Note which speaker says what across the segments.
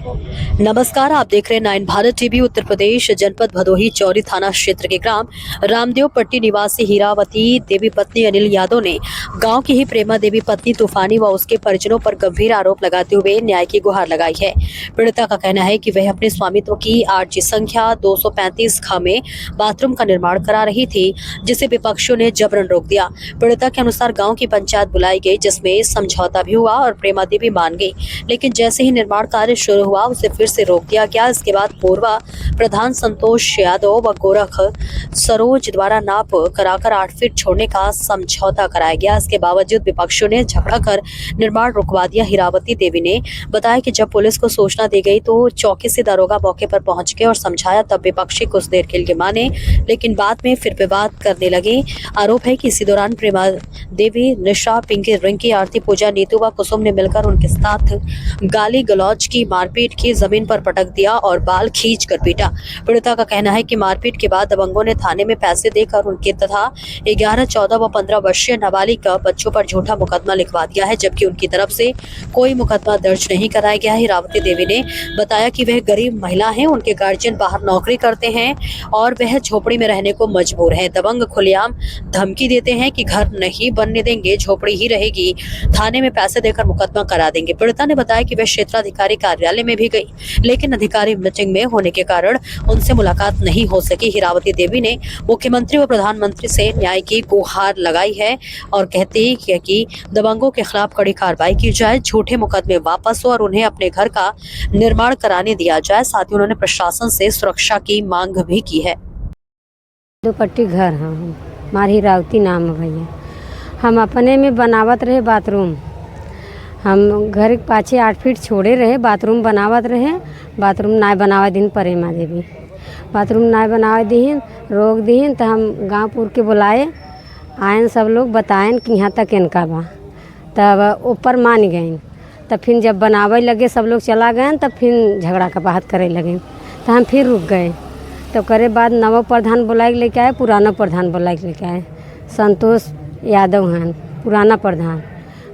Speaker 1: नमस्कार, आप देख रहे हैं 9 भारत टीवी। उत्तर प्रदेश जनपद भदोही चौरी थाना क्षेत्र के ग्राम रामदेव पट्टी निवासी हीरावती देवी पत्नी अनिल यादव ने गांव की ही प्रेमा देवी पत्नी तूफानी व उसके परिजनों पर गंभीर आरोप लगाते हुए न्याय की गुहार लगाई है। पीड़िता का कहना है कि वह अपने स्वामित्व की आरजी संख्या 235 ख में बाथरूम का निर्माण करा रही थी, जिसे विपक्षियों ने जबरन रोक दिया। पीड़िता के अनुसार गाँव की पंचायत बुलाई गई, जिसमें समझौता भी हुआ और प्रेमा देवी मान गई, लेकिन जैसे ही निर्माण कार्य शुरू हुआ उसे फिर से रोक दिया गया। इसके बाद पूर्वा प्रधान संतोष यादव व गोरख सरोज द्वारा नाप कराकर 8 फीट छोड़ने का समझौता कराया गया। इसके बावजूद विपक्षियों ने झगड़ा कर निर्माण रुकवा दिया। हीरावती देवी ने बताया कि जब पुलिस को सूचना दी गई तो चौकी से दरोगा मौके पर पहुंच गए और समझाया, तब विपक्षी कुछ देर के लिए माने, लेकिन बाद में फिर विवाद करने लगे। आरोप है कि इसी दौरान प्रेमा देवी, निशा, पिंकी, रिंकी, आरती, पूजा, नीतू व कुसुम ने मिलकर उनके साथ गाली गलौज की, मारपीट की, जमीन पर पटक दिया और बाल खींच कर पीटा। पीड़िता का कहना है कि मारपीट के बाद दबंगों ने थाने में पैसे देकर उनके तथा 11, 14 व 15 वर्षीय नाबालिग बच्चों पर झूठा मुकदमा लिखवा दिया है, जबकि उनकी तरफ से कोई मुकदमा दर्ज नहीं कराया गया है। हीरावती देवी ने बताया कि वह गरीब महिला है, उनके गार्जियन बाहर नौकरी करते हैं और वह झोपड़ी में रहने को मजबूर है। दबंग खुलेआम धमकी देते हैं कि घर नहीं बनने देंगे, झोपड़ी ही रहेगी, थाने में पैसे देकर मुकदमा करा देंगे। पीड़िता ने बताया कि वह क्षेत्राधिकारी कार्यालय में भी गई, लेकिन अधिकारी मीटिंग में होने के कारण उनसे मुलाकात नहीं हो सकी। हीरावती देवी ने मुख्यमंत्री व प्रधानमंत्री से न्याय की गुहार लगाई है और कहती है कि दबंगों के खिलाफ कड़ी कार्रवाई की जाए, झूठे मुकदमे वापस हो और उन्हें अपने घर का निर्माण कराने दिया जाए। साथ ही उन्होंने प्रशासन से सुरक्षा की मांग भी की है।
Speaker 2: दुपट्टी घर हमारी हीरावती नाम है भैया। हम अपने में बनावत रहे बाथरूम, हम घर के पाछे 8 फीट छोड़े रहे, बाथरूम बनावत रहे। बाथरूम ना बनावे दिन प्रेमा देवी, बाथरूम ना बनावे दीन, रोक दीन। तो हम गाँवपुर के बुलाए, आयन सब लोग बताएं कि यहाँ तक इनका बा, तब ऊपर मान गए। तब फिर जब बनावे लगे सब लोग चला गए, तब फिर झगड़ा का बात करे लगे, तो हम फिर रुक गए। तो करे बाद नवा प्रधान बुलाए लेके आए, पुराना प्रधान बुलाए लेके आए। संतोष यादव हैं पुराना प्रधान,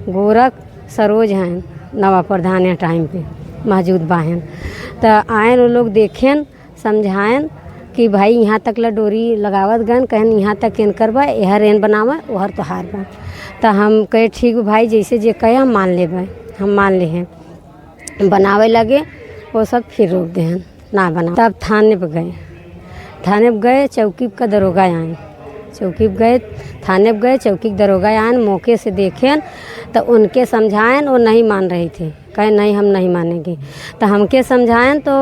Speaker 2: गोरख सरोज हैं नवा प्रधान है, टाइम पे मौजूद बाहन। तो आए वो लोग देखें, समझाएं कि भाई यहाँ तक ला डोरी लगावत गन, कहन यहाँ तक केन करबा, यह रेन बनावा वहर तो हार बा। तो हम कहे ठीक भाई, जैसे जे कहे हम मान लेबै। हम मान ले हैं, बनावे लगे वो सब, फिर रोक दे हैं ना बना। तब थाने पर गए, थाने पर गए, चौकी का दरोगा आए, चौकी पर गए, थाने पर गए, चौकी के दरोगा आए, मौके से देखें तो उनके समझाएं, वो नहीं मान रही थी, कहे नहीं हम नहीं मानेंगे। तो हमके समझाएं तो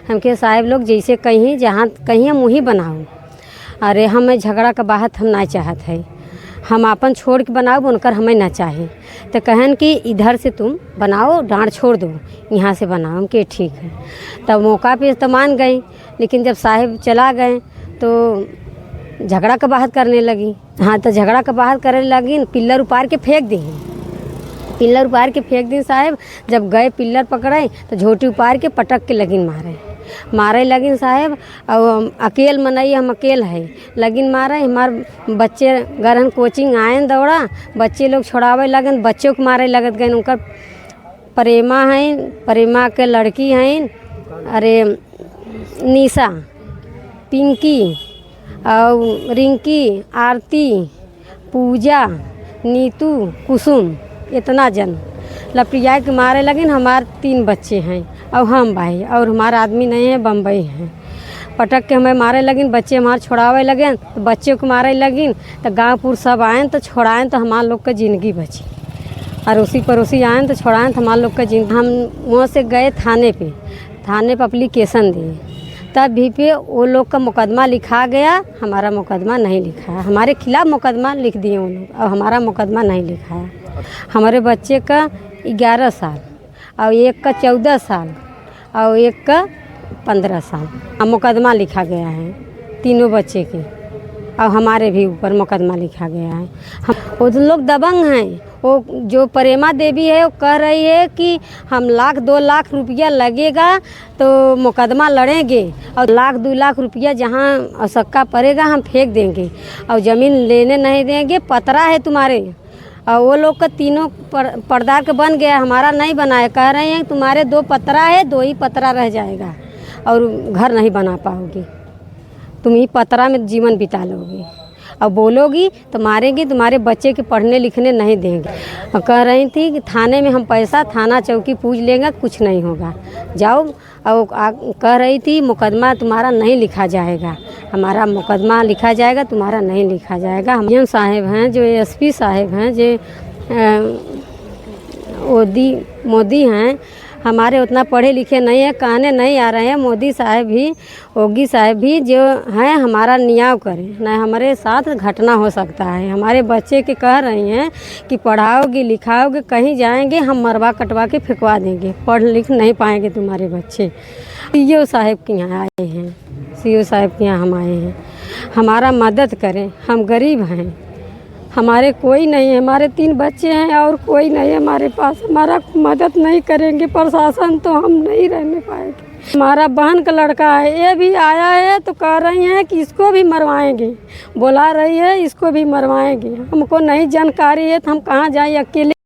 Speaker 2: हमके साहब लोग जैसे कहीं जहाँ कहीं हम वहीं बनाओ। अरे हमें झगड़ा का बात हम ना चाहत है, हम अपन छोड़ के बनाओ, उनकर हमें ना चाहे। तो कहन कि इधर से तुम बनाओ, डांड छोड़ दो, यहाँ से बनाओ। हम के ठीक है। तब मौका पे तो मान गई, लेकिन जब साहिब चला गए तो झगड़ा का बात करने लगी। हाँ, तो झगड़ा का बात करने लगी, पिल्लर उपार के फेंक दी, पिल्लर उपार के फेंक दी साहब। जब गए पिल्लर पकड़े तो झोटी उपार के पटक के लगिन मारे लगिन साहब। और अकेल मनई, हम अकेल है, लगिन मारे। हमार बच्चे गरहन कोचिंग आए दौड़ा, बच्चे लोग छोड़ावे लगन, बच्चों को मारे लगत गए। उनका प्रेमा हैं, प्रेमा के लड़की हैं, अरे निशा, पिंकी और रिंकी, आरती, पूजा, नीतू, कुसुम, इतना जन लपटिया के मारे लगिन। हमारे 3 बच्चे हैं और हम भाई, और हमारा आदमी नहीं है, बम्बई हैं। पटक के हमें मारे लगिन, बच्चे हमारे छोड़ावे लगे तो बच्चे को मारे लगिन। तो गाँवपुर सब आए तो छोड़ाएँ, तो हमारे लोग का ज़िंदगी बची। अड़ोसी पड़ोसी आए तो छोड़ाएँ, तो हमारे लोग का जिंदगी। हम वहाँ से गए थाने पे अप्लीकेशन दिए, तब भी पे वो लोग का मुकदमा लिखा गया, हमारा मुकदमा नहीं लिखा है। हमारे खिलाफ मुकदमा लिख दिए उन लोग और हमारा मुकदमा नहीं लिखा है। हमारे बच्चे का 11 साल और एक का 14 साल और एक का 15 साल मुकदमा लिखा गया है, तीनों बच्चे के, और हमारे भी ऊपर मुकदमा लिखा गया है। हम वो लोग दबंग हैं। वो जो प्रेमा देवी है वो कह रही है कि हम 1-2 लाख रुपया लगेगा तो मुकदमा लड़ेंगे, और 1-2 लाख रुपया जहाँ आवश्यकता पड़ेगा हम फेंक देंगे, और ज़मीन लेने नहीं देंगे। पतरा है तुम्हारे, और वो लोग का तीनों पर्दा के बन गया, हमारा नहीं बनाया। कह रहे हैं तुम्हारे 2 पतरा है, 2 ही पतरा रह जाएगा और घर नहीं बना पाओगी, तुम ही पतरा में जीवन बिता लोगी और बोलोगी तो मारेंगे, तुम्हारे बच्चे के पढ़ने लिखने नहीं देंगे। और कह रही थी कि थाने में हम पैसा थाना चौकी पूछ लेंगे, कुछ नहीं होगा, जाओ। और कह रही थी मुकदमा तुम्हारा नहीं लिखा जाएगा, हमारा मुकदमा लिखा जाएगा, तुम्हारा नहीं लिखा जाएगा। हम एम साहेब हैं, जो एसपी साहेब हैं, जो मोदी हैं, हमारे उतना पढ़े लिखे नहीं है, कहने नहीं आ रहे हैं। मोदी साहब भी, योगी साहब भी जो हैं हमारा न्याय करें, न हमारे साथ घटना हो सकता है। हमारे बच्चे के कह रही हैं कि पढ़ाओगे लिखाओगे कहीं जाएंगे हम मरवा कटवा के फेंकवा देंगे, पढ़ लिख नहीं पाएंगे तुम्हारे बच्चे। सीओ साहब के यहाँ आए हैं, सीओ साहब के यहाँ हम आए हैं, हमारा मदद करें, हम गरीब हैं, हमारे कोई नहीं है, हमारे 3 बच्चे हैं और कोई नहीं है हमारे पास, हमारा मदद नहीं करेंगे प्रशासन तो हम नहीं रहने पाएंगे। हमारा बहन का लड़का है, ये भी आया है तो कह रही हैं कि इसको भी मरवाएंगे, बुला रही है इसको भी मरवाएंगे। हमको नहीं जानकारी है तो हम कहाँ जाएं अकेले।